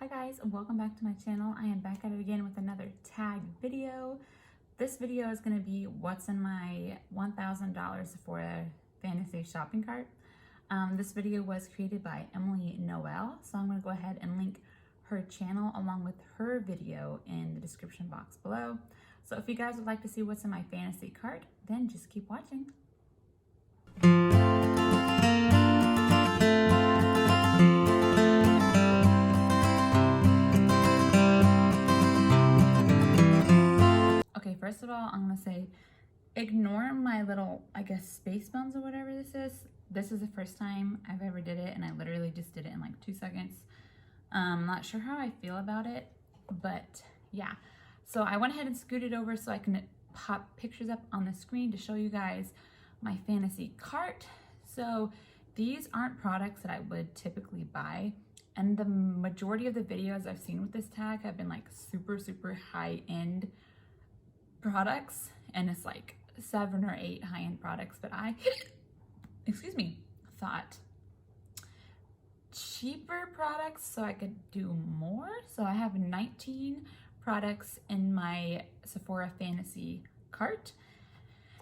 Hi guys, and welcome back to my channel. I am back at it again with another tag video. This video is going to be what's in my $1,000 Sephora fantasy shopping cart. This video was created by Noel, so I'm going to go ahead and link her channel along with her video in the description box below. So if you guys would like to see what's in my fantasy cart, then just keep watching. First of all, I'm going to say, ignore my little, I guess, space bumps or whatever this is. This is the first time I've ever did it, and I literally just did it in like 2 seconds. Not sure how I feel about it, but yeah. So I went ahead and scooted over so I can pop pictures up on the screen to show you guys my fantasy cart. So these aren't products that I would typically buy, and the majority of the videos I've seen with this tag have been like super high-end products, and it's like 7 or 8 high-end products, but I excuse me, thought cheaper products so I could do more. So I have 19 products in my Sephora fantasy cart,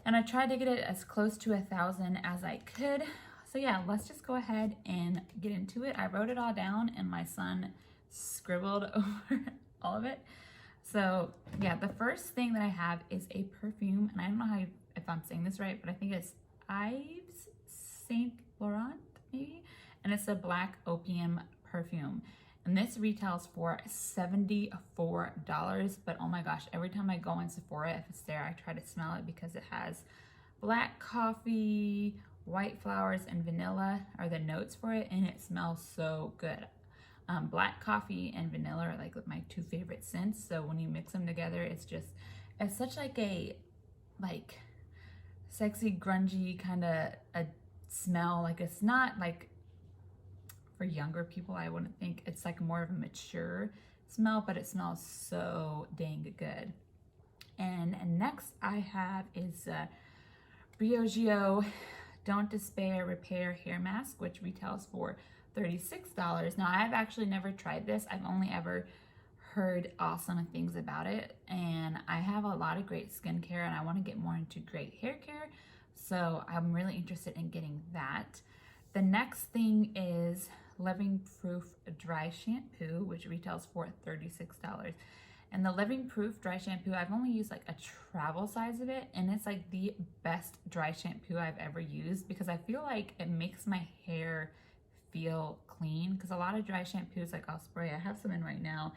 and I tried to get it as close to 1,000 as I could. So yeah, let's just go ahead and get into it. I wrote it all down and my son scribbled over all of it. So yeah, the first thing that I have is a perfume, and I don't know if I'm saying this right, but I think it's Yvee Saint Laurent maybe, and it's a black opium perfume, and this retails for $74. But oh my gosh, every time I go in Sephora, if it's there, I try to smell it because it has black coffee, white flowers, and vanilla are the notes for it, and it smells so good. Black coffee and vanilla are like my 2 favorite scents, so when you mix them together, it's such like a sexy grungy kind of a smell. Like, it's not like for younger people, I wouldn't think. It's like more of a mature smell, but it smells so dang good. And next I have is Briogeo Don't Despair Repair Hair Mask, which retails for $36. Now, I've actually never tried this. I've only ever heard awesome things about it, and I have a lot of great skincare, and I want to get more into great hair care, so I'm really interested in getting that. The next thing is Living Proof Dry Shampoo, which retails for $36. And the Living Proof Dry Shampoo, I've only used like a travel size of it, and it's like the best dry shampoo I've ever used because I feel like it makes my hair feel clean, because a lot of dry shampoos, like I'll spray, I have some in right now,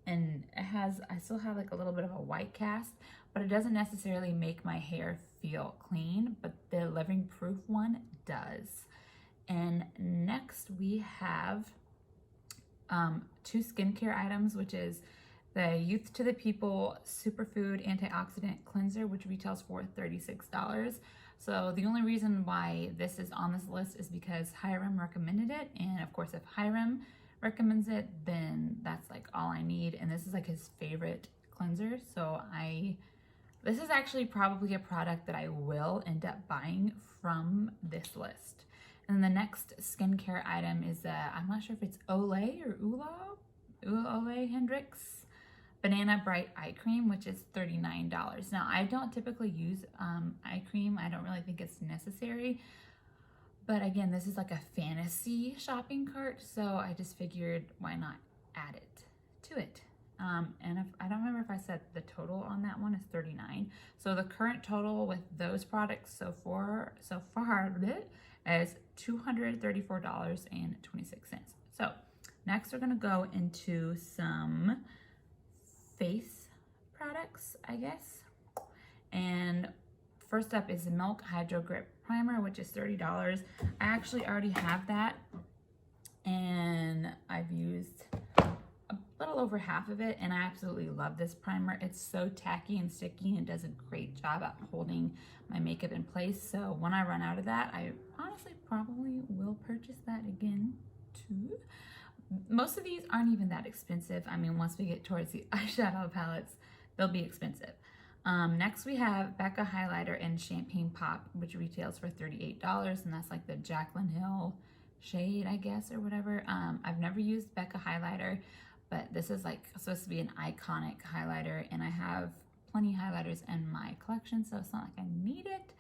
and I still have like a little bit of a white cast, but it doesn't necessarily make my hair feel clean, but the Living Proof one does. And next we have 2 skincare items, which is the Youth to the People Superfood Antioxidant Cleanser, which retails for $36. So the only reason why this is on this list is because Hiram recommended it, and of course if Hiram recommends it, then that's like all I need, and this is like his favorite cleanser. So this is actually probably a product that I will end up buying from this list. And the next skincare item is I'm not sure if it's Olehenriksen Banana Bright Eye Cream, which is $39. Now, I don't typically use eye cream. I don't really think it's necessary. But again, this is like a fantasy shopping cart, so I just figured why not add it to it. And I don't remember if I said the total on that one is $39. So the current total with those products so far is $234.26. So next we're gonna go into some face products, I guess. And first up is the Milk Hydro Grip Primer, which is $30. I actually already have that, and I've used a little over half of it, and I absolutely love this primer. It's so tacky and sticky and does a great job at holding my makeup in place. So when I run out of that, I honestly probably will purchase that again too. Most of these aren't even that expensive. I mean, once we get towards the eyeshadow palettes, they'll be expensive. Next we have Becca Highlighter in Champagne Pop, which retails for $38, and that's like the Jaclyn Hill shade, I guess, or whatever. I've never used Becca Highlighter, but this is like supposed to be an iconic highlighter, and I have plenty highlighters in my collection, so it's not like I need it.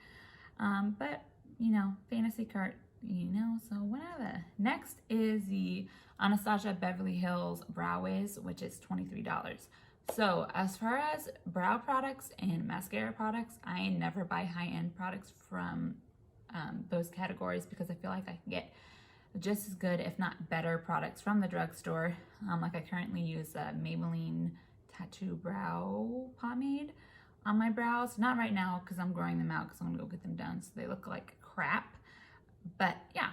But you know, fantasy cart, you know, so whatever. Next is the Anastasia Beverly Hills Brow Wiz, which is $23. So as far as brow products and mascara products, I never buy high-end products from those categories because I feel like I can get just as good, if not better, products from the drugstore. Like I currently use a Maybelline Tattoo Brow Pomade on my brows. Not right now because I'm growing them out because I'm gonna go get them done so they look like crap. But yeah.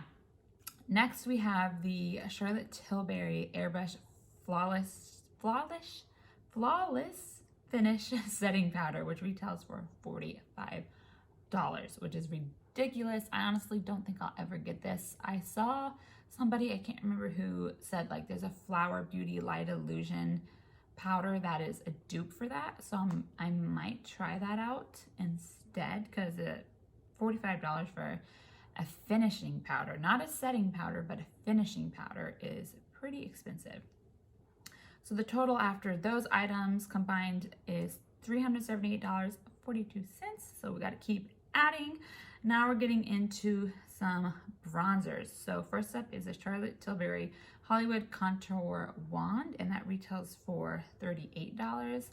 Next we have the Charlotte Tilbury Airbrush Flawless Finish Setting Powder, which retails for $45, which is ridiculous. I honestly don't think I'll ever get this. I saw somebody, I can't remember who, said like there's a Flower Beauty Light Illusion powder that is a dupe for that, so I might try that out instead, because $45 for a finishing powder, not a setting powder, but a finishing powder, is pretty expensive. So the total after those items combined is $378.42. So we got to keep adding. Now we're getting into some bronzers. So first up is a Charlotte Tilbury Hollywood Contour Wand, and that retails for $38.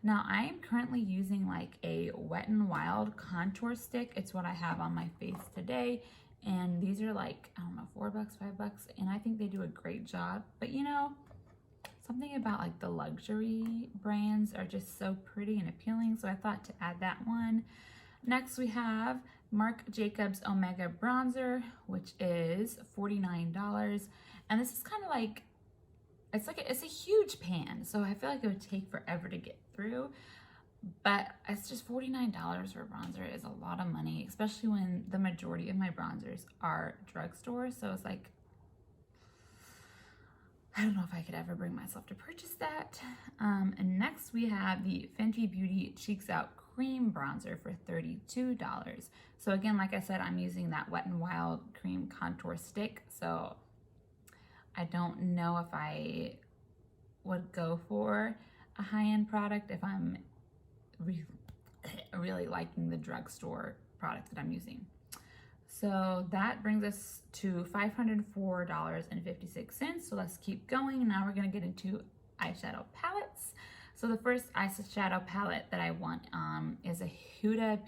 Now I am currently using like a Wet n Wild contour stick. It's what I have on my face today. And these are like, I don't know, $4, $5, and I think they do a great job. But you know, something about like the luxury brands are just so pretty and appealing, so I thought to add that one. Next we have Marc Jacobs Omega Bronzer, which is $49. And this is kind of like, it's a huge pan, so I feel like it would take forever to get through. But it's just $49 for a bronzer is a lot of money, especially when the majority of my bronzers are drugstore. So it's like, I don't know if I could ever bring myself to purchase that. And next we have the Fenty Beauty Cheeks Out Cream Bronzer for $32. So again, like I said, I'm using that Wet n Wild Cream Contour Stick. So I don't know if I would go for a high-end product if I'm really liking the drugstore product that I'm using. So that brings us to $504.56. So let's keep going. Now we're gonna get into eyeshadow palettes. So the first eyeshadow palette that I want is a Huda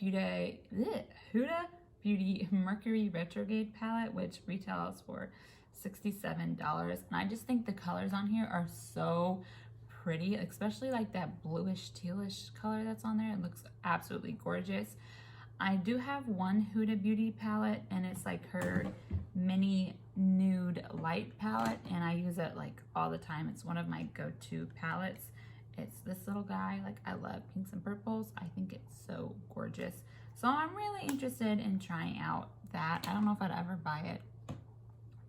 Beauty Mercury Retrograde palette, which retails for $67. And I just think the colors on here are so pretty, especially like that bluish tealish color that's on there. It looks absolutely gorgeous. I do have one Huda Beauty palette, and it's like her mini nude light palette, and I use it like all the time. It's one of my go-to palettes. It's this little guy. Like, I love pinks and purples. I think it's so gorgeous. So I'm really interested in trying out that. I don't know if I'd ever buy it,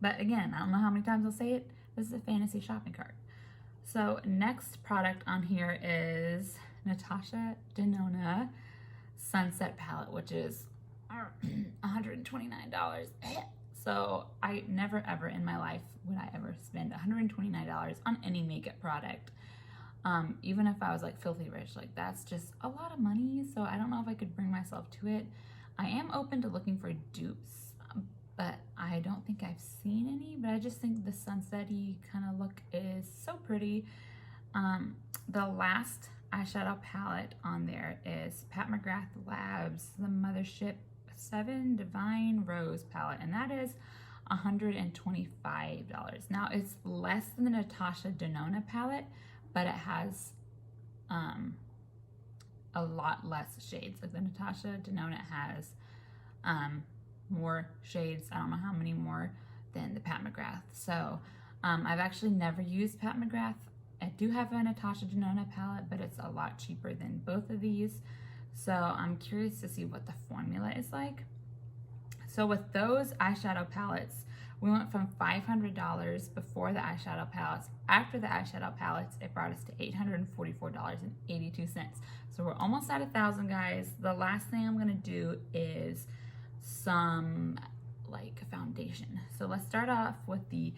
but again, I don't know how many times I'll say it. This is a fantasy shopping cart. So next product on here is Natasha Denona Sunset Palette, which is $129. So I never ever in my life would I ever spend $129 on any makeup product. Even if I was like filthy rich, like that's just a lot of money. So I don't know if I could bring myself to it. I am open to looking for dupes, but I don't think I've seen any, but I just think the sunset-y kind of look is so pretty. The last eyeshadow palette on there is Pat McGrath Labs, the Mothership 7 Divine Rose palette, and that is $125. Now it's less than the Natasha Denona palette, but it has a lot less shades. Like the Natasha Denona has more shades, I don't know how many more, than the Pat McGrath. So I've actually never used Pat McGrath. I do have a Natasha Denona palette, but it's a lot cheaper than both of these. So I'm curious to see what the formula is like. So with those eyeshadow palettes, we went from $500 before the eyeshadow palettes. After the eyeshadow palettes, it brought us to $844.82. So we're almost at 1,000, guys. The last thing I'm gonna do is some like foundation. So let's start off with the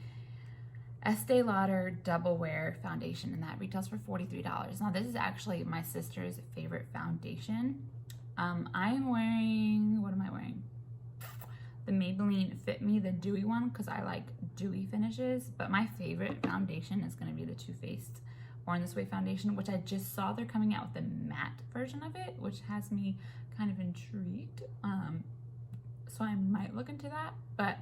Estee Lauder Double Wear Foundation, and that retails for $43. Now, this is actually my sister's favorite foundation. I'm wearing, what am I wearing? The Maybelline Fit Me, the dewy one, because I like dewy finishes. But my favorite foundation is going to be the Too Faced Born This Way foundation, which I just saw they're coming out with a matte version of it, which has me kind of intrigued. So I might look into that. But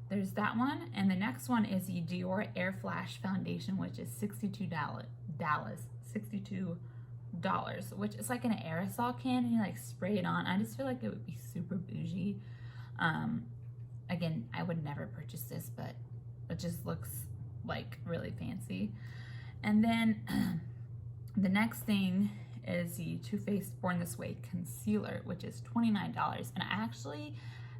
there's that one. And the next one is the Dior Air Flash Foundation, which is $62, which is like an aerosol can, and you like spray it on. I just feel like it would be super bougie. Again, I would never purchase this, but it just looks like really fancy. And then the next thing is the Too Faced Born This Way concealer, which is $29. And actually,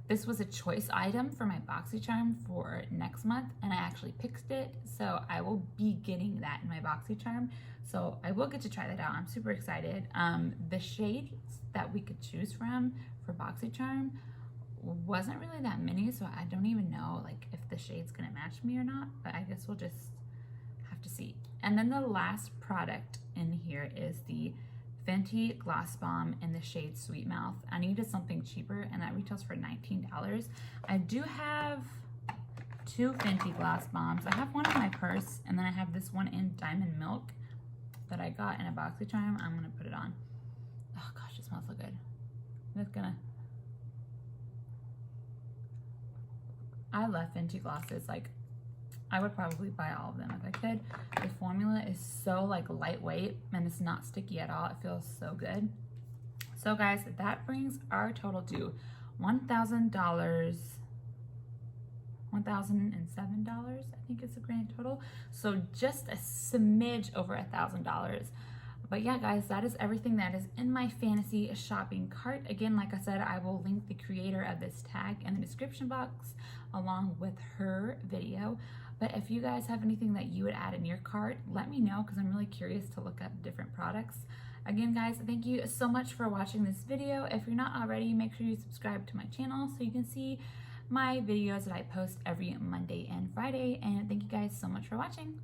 this was a choice item for my BoxyCharm for next month, and I actually picked it, so I will be getting that in my BoxyCharm. So I will get to try that out. I'm super excited. The shades that we could choose from for BoxyCharm wasn't really that many, so I don't even know like if the shade's gonna match me or not, but I guess we'll just have to see. And then the last product in here is the Fenty Gloss Bomb in the shade Sweet Mouth. I needed something cheaper, and that retails for $19. I do have 2 Fenty Gloss Bombs. I have one in my purse, and then I have this one in Diamond Milk that I got in a BoxyCharm. I'm gonna put it on. Oh gosh, it smells so good. I love Fenty glosses. Like, I would probably buy all of them if I could. The formula is so like lightweight, and it's not sticky at all. It feels so good. So guys, that brings our total to $1,000, $1,007, I think is the grand total. So just a smidge over $1,000. But yeah, guys, that is everything that is in my fantasy shopping cart. Again, like I said, I will link the creator of this tag in the description box along with her video. But if you guys have anything that you would add in your cart, let me know, because I'm really curious to look up different products. Again, guys, thank you so much for watching this video. If you're not already, make sure you subscribe to my channel so you can see my videos that I post every Monday and Friday. And thank you guys so much for watching.